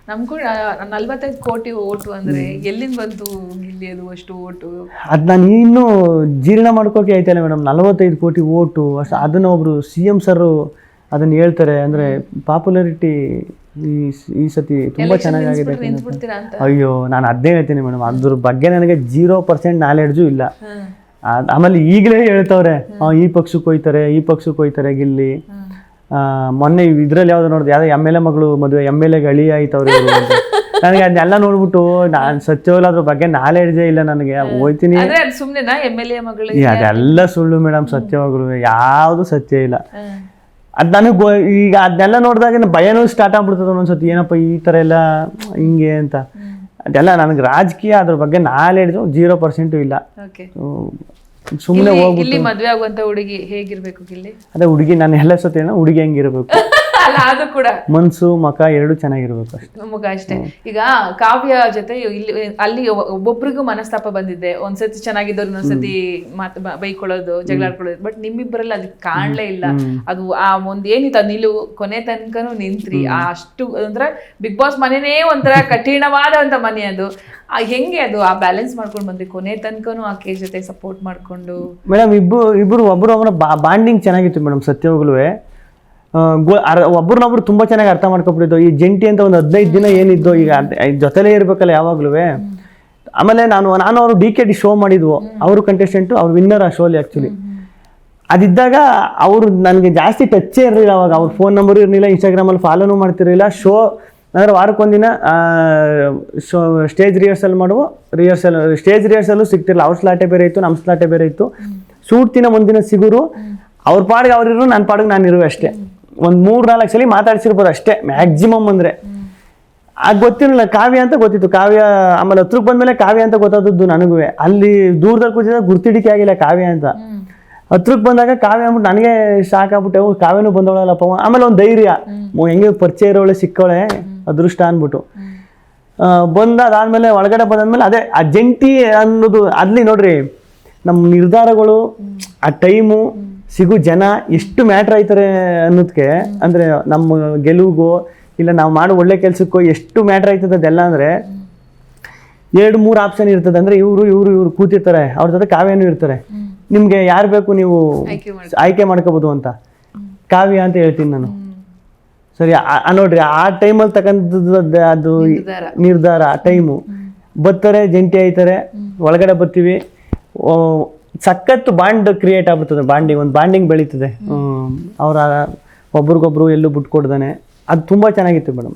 ನಮ್ಗೂ 45 ಕೋಟಿ ಓಟು ಅಂದ್ರೆ ಎಲ್ಲಿಂದ ಬಂತು ಗಿಲ್ಲಿ ಅದು ಅಷ್ಟು ಓಟು? ಅದು ನಾನು ಇನ್ನೂ ಜೀರ್ಣ ಮಾಡ್ಕೋಕೆ ಆಯ್ತಲ್ಲ ಮೇಡಮ್. 45 ಕೋಟಿ ಓಟು ಅದನ್ನ ಒಬ್ರು CM ಸರ್ ಅದನ್ನ ಹೇಳ್ತಾರೆ ಅಂದ್ರೆ ಪಾಪ್ಯುಲಾರಿಟಿ ಈ ಸತಿ ತುಂಬಾ ಚೆನ್ನಾಗಿದೆ. ಅಯ್ಯೋ ನಾನು ಅದೇ ಹೇಳ್ತೀನಿ ಮೇಡಮ್, ಅದ್ರ ಬಗ್ಗೆ ನನಗೆ 0% ನಾಲೆಡ್ಜು ಇಲ್ಲ. ಆಮೇಲೆ ಈಗಲೇ ಹೇಳ್ತವ್ರೆ ಈ ಪಕ್ಷಕ್ಕೆ ಹೋಯ್ತಾರೆ ಗಿಲ್ಲಿ. ಮೊನ್ನೆ ಇದ್ರಲ್ಲಿ ಯಾವ್ದು ನೋಡಿದೆ, ಯಾವ್ದೋ MLA ಮಗಳು ಮದುವೆ, MLA ಅಳಿ ಆಯ್ತವ್ರೆ. ನನಗೆ ಅದನ್ನೆಲ್ಲ ನೋಡ್ಬಿಟ್ಟು ನಾನು ಸತ್ಯವಲ್ಲ ಅದ್ರ ಬಗ್ಗೆ ನಾಲೆಡ್ಜೇ ಇಲ್ಲ ನನಗೆ. ಹೋಯ್ತೀನಿ ಅದೆಲ್ಲ ಸುಳ್ಳು ಮೇಡಮ್, ಸತ್ಯವಾಗ್ಲು ಯಾವುದು ಸತ್ಯ ಇಲ್ಲ. ಅದು ನನಗೆ ಈಗ ಅದನ್ನೆಲ್ಲ ನೋಡಿದಾಗ ಭಯನೂ ಸ್ಟಾರ್ಟ್ ಆಗ್ಬಿಡ್ತದೆ ಒಂದೊಂದ್ಸತಿ, ಏನಪ್ಪ ಈ ಥರ ಎಲ್ಲ ಹಿಂಗೆ ಅಂತ. ಅದೆಲ್ಲ ನನಗೆ ರಾಜಕೀಯ ಅದ್ರ ಬಗ್ಗೆ ನಾಲೆಡ್ಜು 0% ಇಲ್ಲ. ಸುಮ್ಮನೆ ಹೋಗ್ಬಿಟ್ಟು ಮದುವೆ ಆಗುವಂತ ಹುಡುಗಿ ಹೇಗಿರ್ಬೇಕು ಗಿಲ್ಲಿ? ಅದೇ ಹುಡುಗಿ ನಾನು ಎಲ್ಲ ಸತಿ ಹುಡುಗಿ ಹೆಂಗಿರ್ಬೇಕು, ಅದು ಕೂಡ ಮನ್ಸು ಮಕ ಎರಡು ಚೆನ್ನಾಗಿರ್ಬೇಕು ಅಷ್ಟೇ. ಮುಖ ಅಷ್ಟೇ. ಈಗ ಕಾವ್ಯ ಜೊತೆ ಇಲ್ಲಿ ಅಲ್ಲಿ ಒಬ್ಬೊಬ್ರಿಗೂ ಮನಸ್ತಾಪ ಬಂದಿದೆ, ಒಂದ್ಸತಿ ಚೆನ್ನಾಗಿದ್ದವ್ರು ಇನ್ನೊಂದ್ಸತಿ ಬೈಕೊಳ್ಳೋದು, ಜಗಳಾಡ್ಕೊಳ್ಳೋದು. ಬಟ್ ನಿಮ್ಮಿಬ್ಬರಲ್ಲಿ ಅದಕ್ಕೆ ಕಾಣ್ಲೇ ಇಲ್ಲ. ಅದು ಆ ಒಂದ್ ಏನಿತ್ತು ನಿಲುವು, ಕೊನೆ ತನಕನೂ ನಿಂತ್ರಿ. ಅಷ್ಟು ಅಂದ್ರೆ ಬಿಗ್ ಬಾಸ್ ಮನೆನೇ ಒಂಥರ ಕಠಿಣವಾದಂತ ಮನೆ ಅದು. ಹೆಂಗೆ ಅದು ಆ ಬ್ಯಾಲೆನ್ಸ್ ಮಾಡ್ಕೊಂಡು ಬಂದ್ರಿ ಕೊನೆ ತನಕನೂ ಆಕೆ ಜೊತೆ ಸಪೋರ್ಟ್ ಮಾಡ್ಕೊಂಡು? ಮೇಡಮ್ ಇಬ್ರು ಒಬ್ಬರ ಬಾಂಡಿಂಗ್ ಚೆನ್ನಾಗಿತ್ತು ಮೇಡಮ್. ಸತ್ಯವಾಗ್ಲೂ ಒಬ್ರನ್ನೊಬ್ರು ತುಂಬಾ ಚೆನ್ನಾಗಿ ಅರ್ಥ ಮಾಡ್ಕೊಬಿಟ್ಟಿದ್ದು. ಈ ಜಂಟಿ ಅಂತ ಒಂದು 15 ದಿನ ಏನಿದ್ದು, ಈಗ ಜೊತೆಲೇ ಇರ್ಬೇಕಲ್ಲ ಯಾವಾಗ್ಲೂ. ಆಮೇಲೆ ನಾನು ಅವರು DKD ಶೋ ಮಾಡಿದ್ವು, ಅವರು ಕಂಟೆಸ್ಟೆಂಟು, ಅವ್ರು ವಿನ್ನರ್ ಆ ಶೋಲಿ ಆ್ಯಕ್ಚುಲಿ. ಅದಿದ್ದಾಗ ಅವರು ನನಗೆ ಜಾಸ್ತಿ ಟಚ್ಚೇ ಇರಲಿಲ್ಲ ಅವಾಗ. ಅವ್ರ ಫೋನ್ ನಂಬರು ಇರಲಿಲ್ಲ, ಇನ್ಸ್ಟಾಗ್ರಾಮಲ್ಲಿ ಫಾಲೋನು ಮಾಡ್ತಿರಲಿಲ್ಲ. ಶೋ ಅಂದರೆ ವಾರಕ್ಕೊಂದಿನ ಶೋ ಸ್ಟೇಜ್ ಸ್ಟೇಜ್ ರಿಹರ್ಸಲ್ಲು ಸಿಗ್ತಿರಲಿಲ್ಲ. ಅವ್ರ ಸ್ಲಾಟೇ ಬೇರೆ ಇತ್ತು, ನಮ್ಮ ಸ್ಲಾಟೇ ಬೇರೆ ಇತ್ತು. ಶೂಟ್ ದಿನ ಒಂದಿನ ಸಿಗೋರು, ಅವ್ರ ಪಾಡಿಗೆ ಅವ್ರಿರು, ನನ್ನ ಪಾಡಿಗೆ ನಾನು ಇರುವೆ ಅಷ್ಟೇ. ಒಂದು 3-4 ಸಲ ಮಾತಾಡ್ಸಿರ್ಬೋದು ಅಷ್ಟೇ ಮ್ಯಾಕ್ಸಿಮಮ್. ಅಂದರೆ ಅದು ಗೊತ್ತಿರಲಿಲ್ಲ. ಕಾವ್ಯ ಅಂತ ಗೊತ್ತಿತ್ತು, ಕಾವ್ಯ. ಆಮೇಲೆ ಹತ್ರಕ್ಕೆ ಬಂದಮೇಲೆ ಕಾವ್ಯ ಅಂತ ಗೊತ್ತಾದದ್ದು ನನಗೂ. ಅಲ್ಲಿ ದೂರದಲ್ಲಿ ಕೂತಿದ್ದಾಗ ಗುರ್ತಿಡಿಕೆ ಆಗಿಲ್ಲ ಕಾವ್ಯ ಅಂತ. ಹತ್ರಕ್ಕೆ ಬಂದಾಗ ಕಾವ್ಯ ಅಂದ್ಬಿಟ್ಟು ನನಗೆ ಶಾಕ್ ಆಗ್ಬಿಟ್ಟೆ, ಕಾವ್ಯನೂ ಬಂದವಳಲ್ಲಪ್ಪ. ಆಮೇಲೆ ಒಂದು ಧೈರ್ಯ, ಹೆಂಗೆ ಪರಿಚಯ ಇರೋಳೆ ಸಿಕ್ಕವಳೆ, ಅದೃಷ್ಟ ಅಂದ್ಬಿಟ್ಟು ಅದಾದ್ಮೇಲೆ ಒಳಗಡೆ ಬಂದಾದ್ಮೇಲೆ ಅದೇ ಆ ಜಂಟಿ ಅನ್ನೋದು. ಅಲ್ಲಿ ನೋಡ್ರಿ, ನಮ್ಮ ನಿರ್ಧಾರಗಳು, ಆ ಟೈಮು, ಸಿಗು ಜನ ಎಷ್ಟು ಮ್ಯಾಟ್ರ್ ಆಯ್ತಾರೆ ಅನ್ನೋದಕ್ಕೆ. ಅಂದರೆ ನಮ್ಮ ಗೆಲುವಿಗೋ ಇಲ್ಲ ನಾವು ಮಾಡೋ ಒಳ್ಳೆ ಕೆಲಸಕ್ಕೋ ಎಷ್ಟು ಮ್ಯಾಟ್ರ್ ಆಯ್ತದೆ ಅದೆಲ್ಲ. ಅಂದರೆ 2-3 ಆಪ್ಷನ್ ಇರ್ತದೆ. ಅಂದರೆ ಇವರು ಕೂತಿರ್ತಾರೆ, ಅವ್ರ ಜೊತೆ ಕಾವ್ಯನೂ ಇರ್ತಾರೆ. ನಿಮಗೆ ಯಾರು ಬೇಕು ನೀವು ಆಯ್ಕೆ ಮಾಡ್ಕೋಬೋದು ಅಂತ ಕಾವ್ಯ ಅಂತ ಹೇಳ್ತೀನಿ ನಾನು. ಸರಿ ನೋಡ್ರಿ, ಆ ಟೈಮಲ್ಲಿ ತಕ್ಕಂಥದ್ದು ಅದು ನಿರ್ಧಾರ. ಆ ಟೈಮು ಬರ್ತಾರೆ, ಜಂಟಿ ಆಯ್ತಾರೆ, ಒಳಗಡೆ ಬರ್ತೀವಿ, ಸಖತ್ತು ಬಾಂಡ್ ಕ್ರಿಯೇಟ್ ಆಗ್ಬಿಡ್ತದೆ. ಒಂದು ಬಾಂಡಿಂಗ್ ಬೆಳೀತದೆ. ಅವರ ಒಬ್ರಿಗೊಬ್ರು ಎಲ್ಲೂ ಬಿಟ್ಕೊಡ್ದಾನೆ. ಅದು ತುಂಬ ಚೆನ್ನಾಗಿತ್ತು ಮೇಡಮ್.